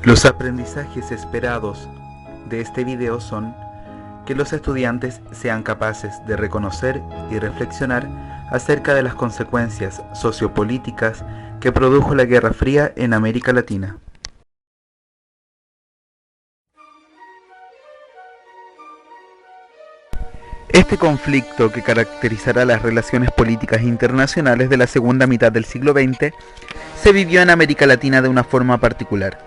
Los aprendizajes esperados de este video son que los estudiantes sean capaces de reconocer y reflexionar acerca de las consecuencias sociopolíticas que produjo la Guerra Fría en América Latina. Este conflicto, que caracterizará las relaciones políticas internacionales de la segunda mitad del siglo XX, se vivió en América Latina de una forma particular.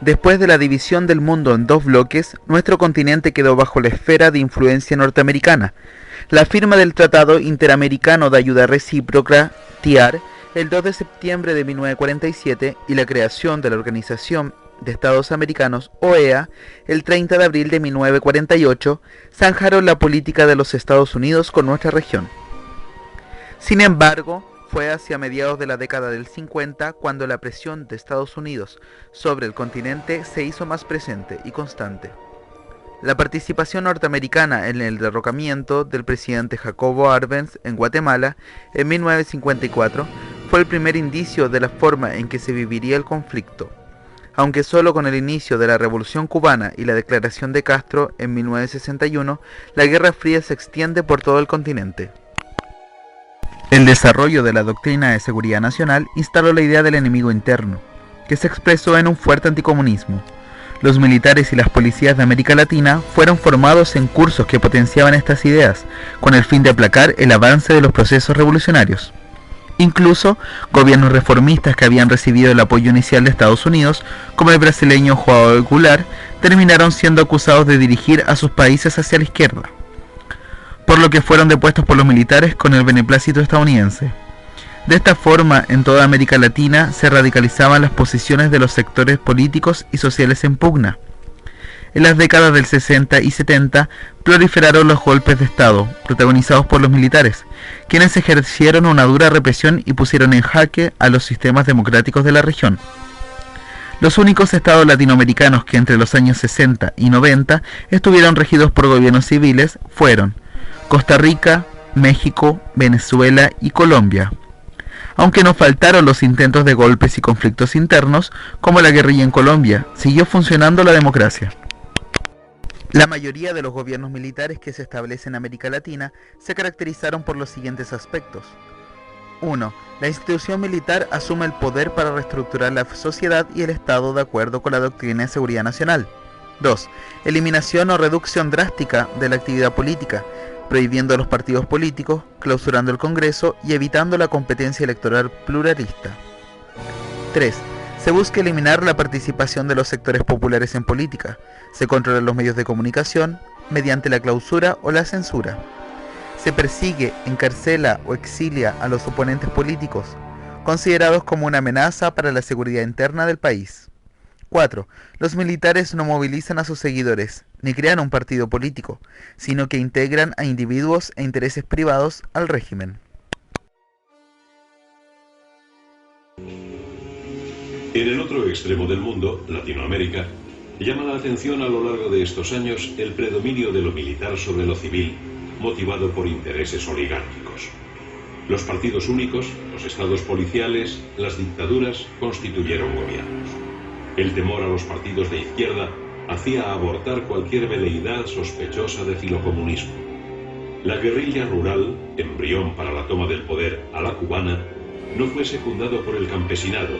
Después de la división del mundo en dos bloques, nuestro continente quedó bajo la esfera de influencia norteamericana. La firma del Tratado Interamericano de Ayuda Recíproca, TIAR, el 2 de septiembre de 1947 y la creación de la Organización de Estados Americanos, OEA, el 30 de abril de 1948, zanjaron la política de los Estados Unidos con nuestra región. Sin embargo, fue hacia mediados de la década del 50 cuando la presión de Estados Unidos sobre el continente se hizo más presente y constante. La participación norteamericana en el derrocamiento del presidente Jacobo Arbenz en Guatemala en 1954 fue el primer indicio de la forma en que se viviría el conflicto, aunque solo con el inicio de la Revolución Cubana y la declaración de Castro en 1961, la Guerra Fría se extiende por todo el continente. El desarrollo de la doctrina de seguridad nacional instaló la idea del enemigo interno, que se expresó en un fuerte anticomunismo. Los militares y las policías de América Latina fueron formados en cursos que potenciaban estas ideas, con el fin de aplacar el avance de los procesos revolucionarios. Incluso, gobiernos reformistas que habían recibido el apoyo inicial de Estados Unidos, como el brasileño João Goulart, terminaron siendo acusados de dirigir a sus países hacia la izquierda, por lo que fueron depuestos por los militares con el beneplácito estadounidense. De esta forma, en toda América Latina se radicalizaban las posiciones de los sectores políticos y sociales en pugna. En las décadas del 60 y 70 proliferaron los golpes de Estado, protagonizados por los militares, quienes ejercieron una dura represión y pusieron en jaque a los sistemas democráticos de la región. Los únicos estados latinoamericanos que entre los años 60 y 90 estuvieron regidos por gobiernos civiles fueron Costa Rica, México, Venezuela y Colombia. Aunque no faltaron los intentos de golpes y conflictos internos, como la guerrilla en Colombia, siguió funcionando la democracia. La mayoría de los gobiernos militares que se establecen en América Latina se caracterizaron por los siguientes aspectos. 1. La institución militar asume el poder para reestructurar la sociedad y el Estado de acuerdo con la doctrina de seguridad nacional. 2. Eliminación o reducción drástica de la actividad política, prohibiendo a los partidos políticos, clausurando el Congreso y evitando la competencia electoral pluralista. 3. Se busca eliminar la participación de los sectores populares en política. Se controlan los medios de comunicación mediante la clausura o la censura. Se persigue, encarcela o exilia a los oponentes políticos, considerados como una amenaza para la seguridad interna del país. 4. Los militares no movilizan a sus seguidores, ni crean un partido político, sino que integran a individuos e intereses privados al régimen. En el otro extremo del mundo, Latinoamérica, llama la atención a lo largo de estos años el predominio de lo militar sobre lo civil, motivado por intereses oligárquicos. Los partidos únicos, los estados policiales, las dictaduras constituyeron gobiernos. El temor a los partidos de izquierda hacía abortar cualquier veleidad sospechosa de filocomunismo. La guerrilla rural, embrión para la toma del poder a la cubana, no fue secundado por el campesinado,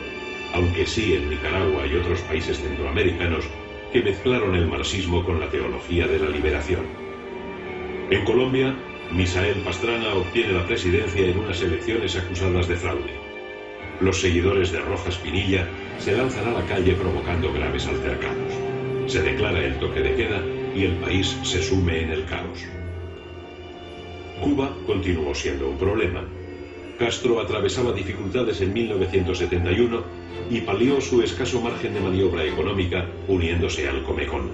aunque sí en Nicaragua y otros países centroamericanos que mezclaron el marxismo con la teología de la liberación. En Colombia, Misael Pastrana obtiene la presidencia en unas elecciones acusadas de fraude. Los seguidores de Rojas Pinilla se lanzan a la calle provocando graves altercados. Se declara el toque de queda y el país se sume en el caos. Cuba continuó siendo un problema. Castro atravesaba dificultades en 1971 y palió su escaso margen de maniobra económica uniéndose al Comecon.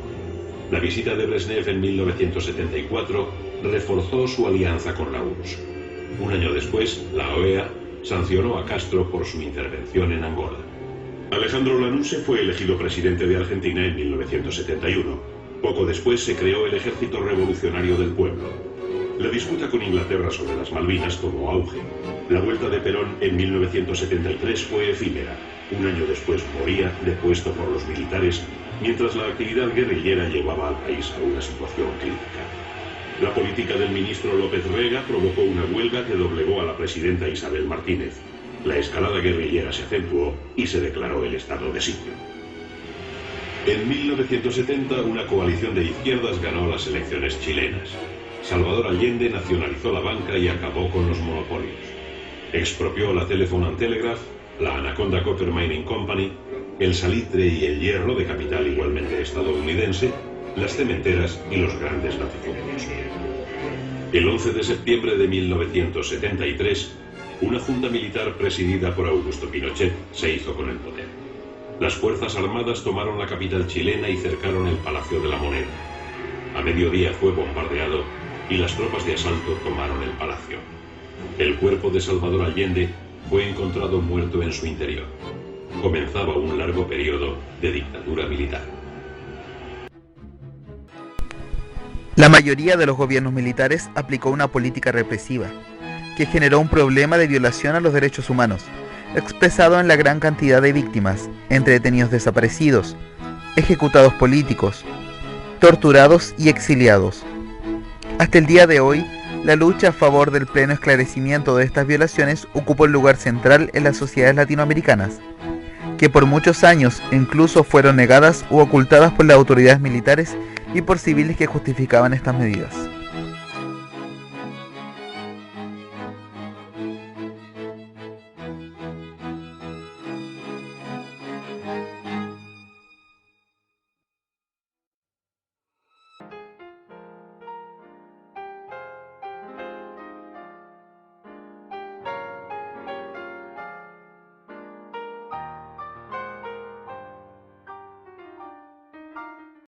La visita de Brezhnev en 1974 reforzó su alianza con la URSS. Un año después, la OEA sancionó a Castro por su intervención en Angola. Alejandro Lanusse fue elegido presidente de Argentina en 1971. Poco después se creó el Ejército Revolucionario del Pueblo. La disputa con Inglaterra sobre las Malvinas tomó auge. La vuelta de Perón en 1973 fue efímera. Un año después moría, depuesto por los militares, mientras la actividad guerrillera llevaba al país a una situación crítica. La política del ministro López Rega provocó una huelga que doblegó a la presidenta Isabel Martínez. La escalada guerrillera se acentuó y se declaró el estado de sitio. En 1970, una coalición de izquierdas ganó las elecciones chilenas. Salvador Allende nacionalizó la banca y acabó con los monopolios. Expropió la Telephone and Telegraph, la Anaconda Copper Mining Company, el salitre y el hierro de capital igualmente estadounidense, las cementeras y los grandes latifundios. El 11 de septiembre de 1973, una junta militar presidida por Augusto Pinochet se hizo con el poder. Las Fuerzas Armadas tomaron la capital chilena y cercaron el Palacio de la Moneda. A mediodía fue bombardeado y las tropas de asalto tomaron el palacio. El cuerpo de Salvador Allende fue encontrado muerto en su interior. Comenzaba un largo periodo de dictadura militar. La mayoría de los gobiernos militares aplicó una política represiva, que generó un problema de violación a los derechos humanos, expresado en la gran cantidad de víctimas, entre detenidos desaparecidos, ejecutados políticos, torturados y exiliados. Hasta el día de hoy, la lucha a favor del pleno esclarecimiento de estas violaciones ocupa un lugar central en las sociedades latinoamericanas, que por muchos años incluso fueron negadas u ocultadas por las autoridades militares y por civiles que justificaban estas medidas.